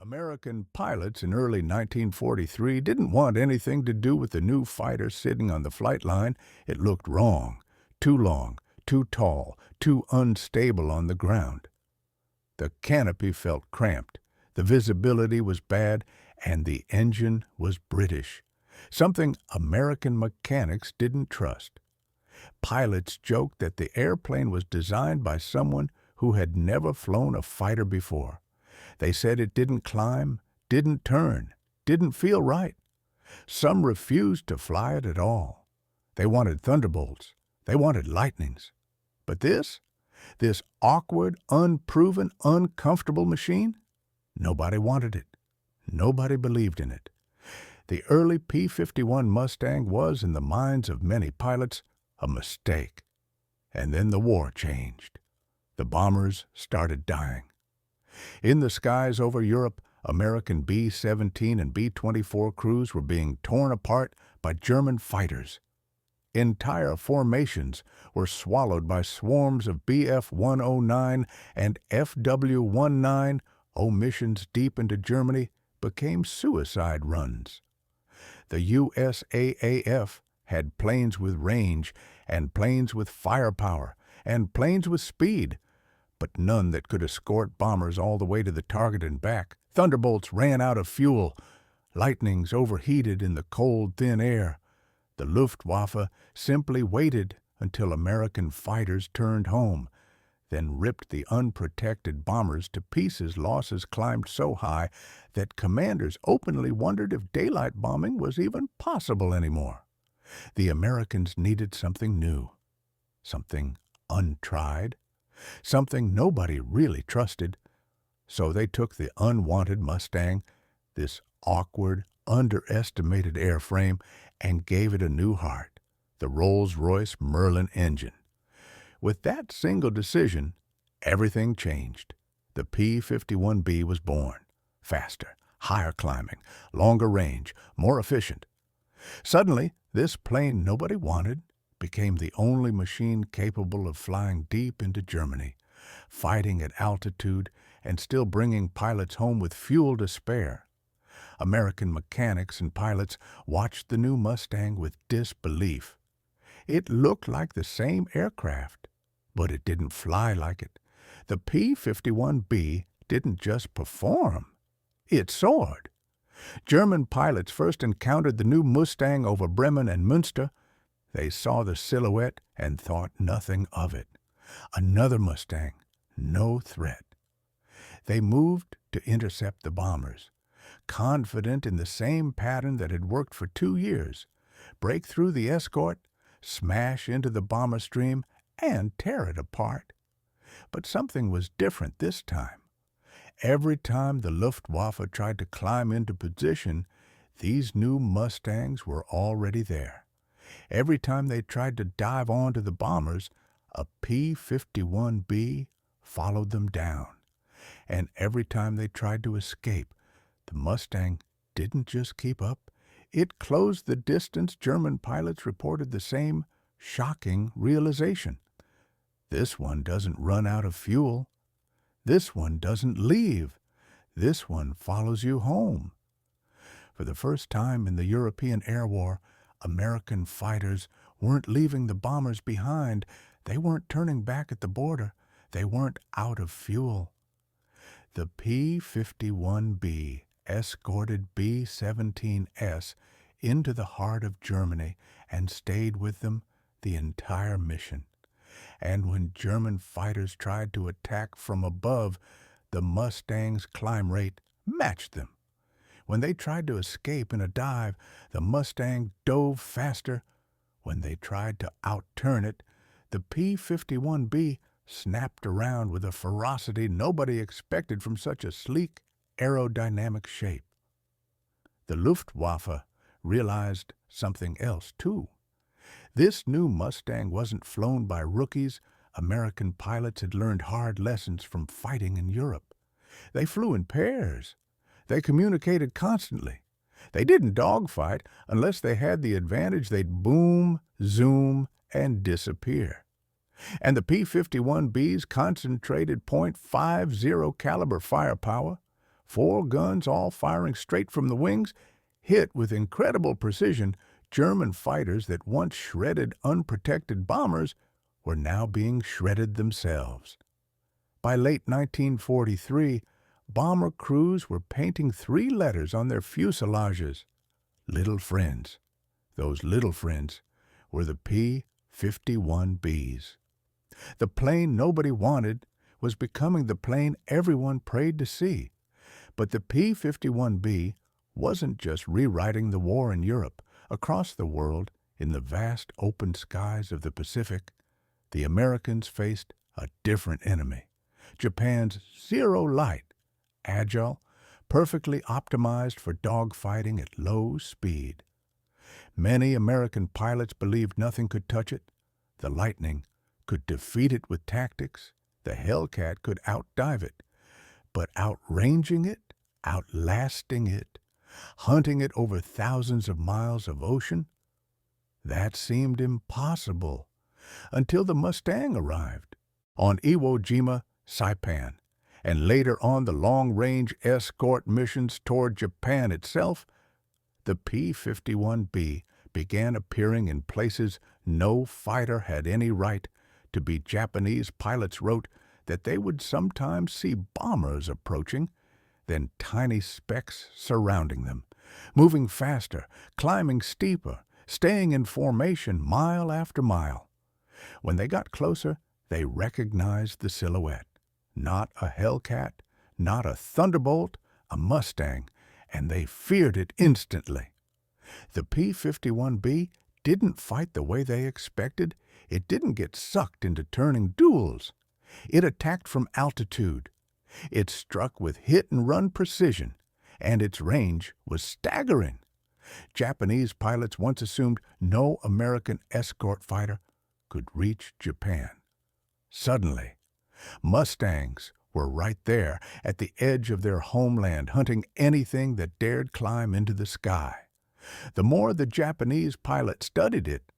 American pilots in early 1943 didn't want anything to do with the new fighter sitting on the flight line. It looked wrong, too long, too tall, too unstable on the ground. The canopy felt cramped, the visibility was bad, and the engine was British, something American mechanics didn't trust. Pilots joked that the airplane was designed by someone who had never flown a fighter before. They said it didn't climb, didn't turn, didn't feel right. Some refused to fly it at all. They wanted thunderbolts. They wanted lightnings. But this awkward, unproven, uncomfortable machine? Nobody wanted it. Nobody believed in it. The early P-51 Mustang was, in the minds of many pilots, a mistake. And then the war changed. The bombers started dying. In the skies over Europe, American B-17 and B-24 crews were being torn apart by German fighters. Entire formations were swallowed by swarms of Bf-109 and FW-19. Missions deep into Germany became suicide runs. The USAAF had planes with range and planes with firepower and planes with speed, but none that could escort bombers all the way to the target and back. Thunderbolts ran out of fuel. Lightnings overheated in the cold, thin air. The Luftwaffe simply waited until American fighters turned home, then ripped the unprotected bombers to pieces. Losses climbed so high that commanders openly wondered if daylight bombing was even possible anymore. The Americans needed something new, something untried, something nobody really trusted. So they took the unwanted Mustang, this awkward, underestimated airframe, and gave it a new heart, the Rolls-Royce Merlin engine. With that single decision, everything changed. The P-51B was born. Faster, higher climbing, longer range, more efficient. Suddenly, this plane nobody wanted became the only machine capable of flying deep into Germany, fighting at altitude, and still bringing pilots home with fuel to spare. American mechanics and pilots watched the new Mustang with disbelief. It looked like the same aircraft, but it didn't fly like it. The P-51B didn't just perform, it soared. German pilots first encountered the new Mustang over Bremen and Münster. They saw the silhouette and thought nothing of it. Another Mustang, no threat. They moved to intercept the bombers, confident in the same pattern that had worked for 2 years. Break through the Escort, smash into the bomber stream, and tear it apart. But something was different this time. Every time the Luftwaffe tried to climb into position, these new Mustangs were already there. Every time they tried to dive onto the bombers, a P-51B followed them down. And every time they tried to escape, the Mustang didn't just keep up, it closed the distance. German pilots reported the same shocking realization. This one doesn't run out of fuel. This one doesn't leave. This one follows you home. For the first time in the European Air War, American fighters weren't leaving the bombers behind. They weren't turning back at the border. They weren't out of fuel. The P-51B escorted B-17S into the heart of Germany and stayed with them the entire mission. And when German fighters tried to attack from above, the Mustang's climb rate matched them. When they tried to escape in a dive, the Mustang dove faster. When they tried to outturn it, the P-51B snapped around with a ferocity nobody expected from such a sleek, aerodynamic shape. The Luftwaffe realized something else, too. This new Mustang wasn't flown by rookies. American pilots had learned hard lessons from fighting in Europe. They flew in pairs. They communicated constantly. They didn't dogfight. Unless they had the advantage, they'd boom, zoom, and disappear. And the P-51B's concentrated .50 caliber firepower, 4 guns all firing straight from the wings, hit with incredible precision. German fighters that once shredded unprotected bombers were now being shredded themselves. By late 1943, bomber crews were painting 3 letters on their fuselages: Little Friends. Those little friends were the P-51Bs. The plane nobody wanted was becoming the plane everyone prayed to see. But the P-51B wasn't just rewriting the war in Europe. Across the world, in the vast open skies of the Pacific, the Americans faced a different enemy. Japan's Zero Light, agile, perfectly optimized for dogfighting at low speed. Many American pilots believed nothing could touch it. The Lightning could defeat it with tactics. The Hellcat could outdive it. But outranging it, outlasting it, hunting it over thousands of miles of ocean, that seemed impossible until the Mustang arrived. On Iwo Jima, Saipan, and later on the long-range escort missions toward Japan itself, the P-51B began appearing in places no fighter had any right to be. Japanese pilots wrote that they would sometimes see bombers approaching, then tiny specks surrounding them, moving faster, climbing steeper, staying in formation mile after mile. When they got closer, they recognized the silhouette. Not a Hellcat, not a Thunderbolt, a Mustang, and they feared it instantly. The P-51B didn't fight the way they expected. It didn't get sucked into turning duels. It attacked from altitude. It struck with hit-and-run precision, and its range was staggering. Japanese pilots once assumed no American escort fighter could reach Japan. Suddenly, Mustangs were right there at the edge of their homeland, hunting anything that dared climb into the sky. The more the Japanese pilots studied it,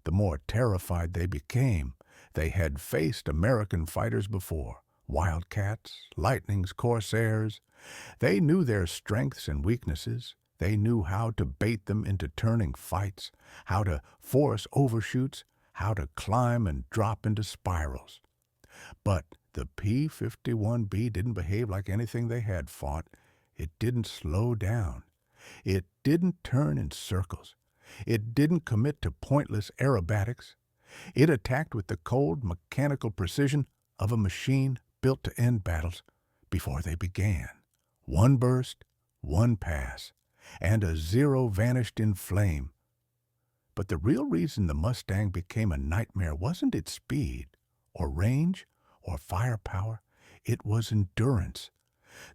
the more terrified they became. They had faced American fighters before, Wildcats, Lightnings, Corsairs. They knew their strengths and weaknesses. They knew how to bait them into turning fights, how to force overshoots, how to climb and drop into spirals. But the P-51B didn't behave like anything they had fought. It didn't slow down. It didn't turn in circles. It didn't commit to pointless aerobatics. It attacked with the cold, mechanical precision of a machine built to end battles before they began. One burst, one pass, and a Zero vanished in flame. But the real reason the Mustang became a nightmare wasn't its speed, or range, or firepower. It was endurance.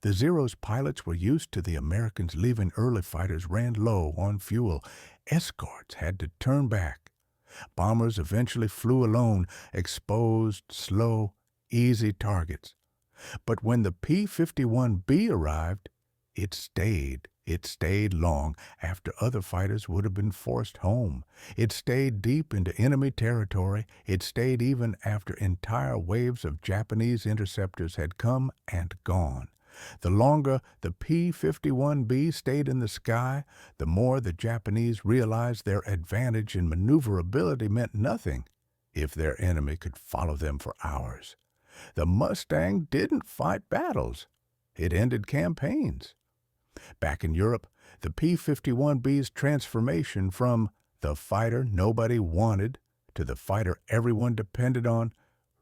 The Zero's pilots were used to the Americans leaving early. Fighters ran low on fuel. Escorts had to turn back. Bombers eventually flew alone, exposed, slow, easy targets. But when the P-51B arrived, it stayed. It stayed long after other fighters would have been forced home. It stayed deep into enemy territory. It stayed even after entire waves of Japanese interceptors had come and gone. The longer the P-51B stayed in the sky, the more the Japanese realized their advantage in maneuverability meant nothing if their enemy could follow them for hours. The Mustang didn't fight battles. It ended campaigns. Back in Europe, the P-51B's transformation from the fighter nobody wanted to the fighter everyone depended on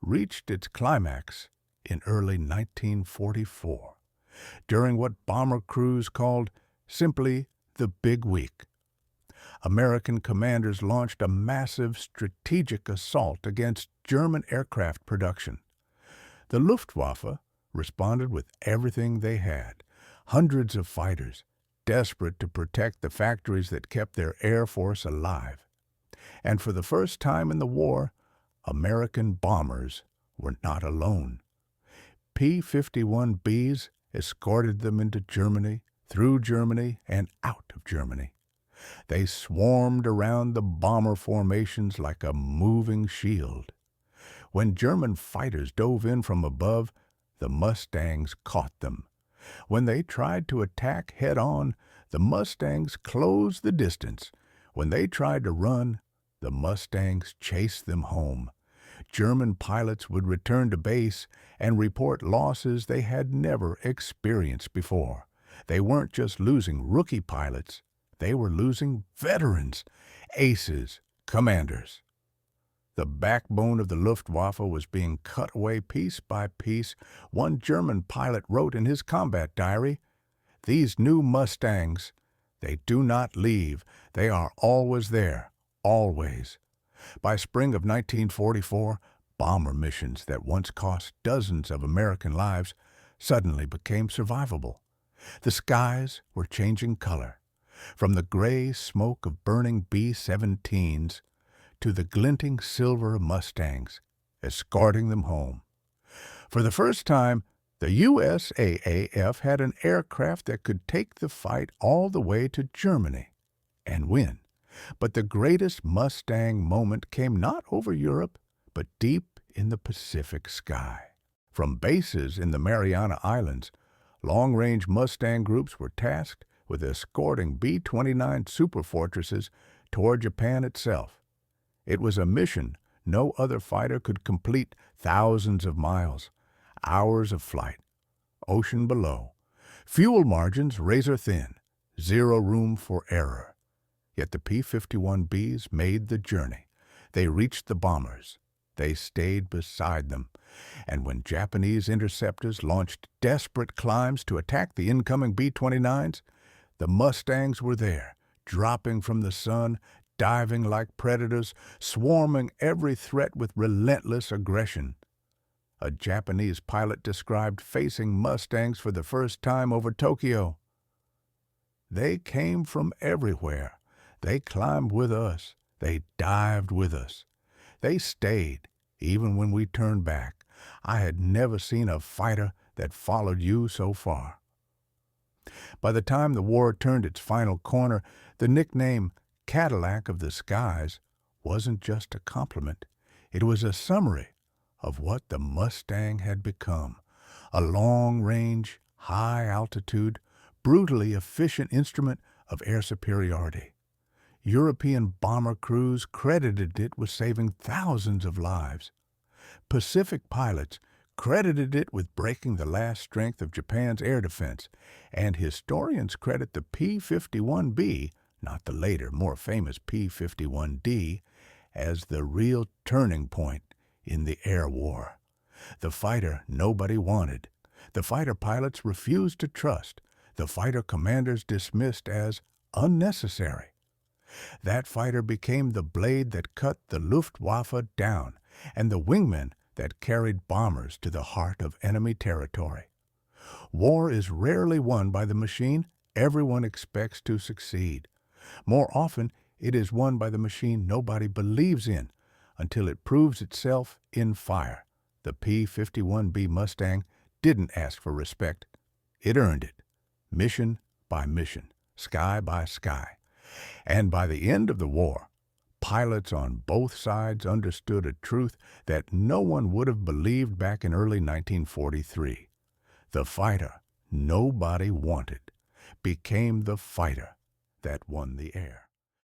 reached its climax in early 1944, during what bomber crews called simply the Big Week. American commanders launched a massive strategic assault against German aircraft production. The Luftwaffe responded with everything they had. Hundreds of fighters, desperate to protect the factories that kept their air force alive. And for the first time in the war, American bombers were not alone. P-51Bs escorted them into Germany, through Germany, and out of Germany. They swarmed around the bomber formations like a moving shield. When German fighters dove in from above, the Mustangs caught them. When they tried to attack head-on, the Mustangs closed the distance. When they tried to run, the Mustangs chased them home. German pilots would return to base and report losses they had never experienced before. They weren't just losing rookie pilots, they were losing veterans, aces, commanders. The backbone of the Luftwaffe was being cut away piece by piece. One German pilot wrote in his combat diary, "These new Mustangs, they do not leave. They are always there, always." By spring of 1944, bomber missions that once cost dozens of American lives suddenly became survivable. The skies were changing color, from the gray smoke of burning B-17s to the glinting silver of Mustangs, escorting them home. For the first time, the USAAF had an aircraft that could take the fight all the way to Germany and win. But the greatest Mustang moment came not over Europe, but deep in the Pacific sky. From bases in the Mariana Islands, long-range Mustang groups were tasked with escorting B-29 superfortresses toward Japan itself. It was a mission no other fighter could complete. Thousands of miles, hours of flight, ocean below, fuel margins razor-thin, zero room for error. Yet the P-51Bs made the journey. They reached the bombers. They stayed beside them. And when Japanese interceptors launched desperate climbs to attack the incoming B-29s, the Mustangs were there, dropping from the sun, diving like predators, swarming every threat with relentless aggression. A Japanese pilot described facing Mustangs for the first time over Tokyo. They came from everywhere. They climbed with us. They dived with us. They stayed, even when we turned back. I had never seen a fighter that followed you so far. By the time the war turned its final corner, the nickname Cadillac of the Skies wasn't just a compliment. It was a summary of what the Mustang had become. A long-range, high-altitude, brutally efficient instrument of air superiority. European bomber crews credited it with saving thousands of lives. Pacific pilots credited it with breaking the last strength of Japan's air defense, and historians credit the P-51B, not the later, more famous P-51D, as the real turning point in the air war. The fighter nobody wanted. The fighter pilots refused to trust. The fighter commanders dismissed as unnecessary. That fighter became the blade that cut the Luftwaffe down and the wingman that carried bombers to the heart of enemy territory. War is rarely won by the machine everyone expects to succeed. More often, it is won by the machine nobody believes in until it proves itself in fire. The P-51B Mustang didn't ask for respect. It earned it, mission by mission, sky by sky. And by the end of the war, pilots on both sides understood a truth that no one would have believed back in early 1943. The fighter nobody wanted became the fighter that won the air.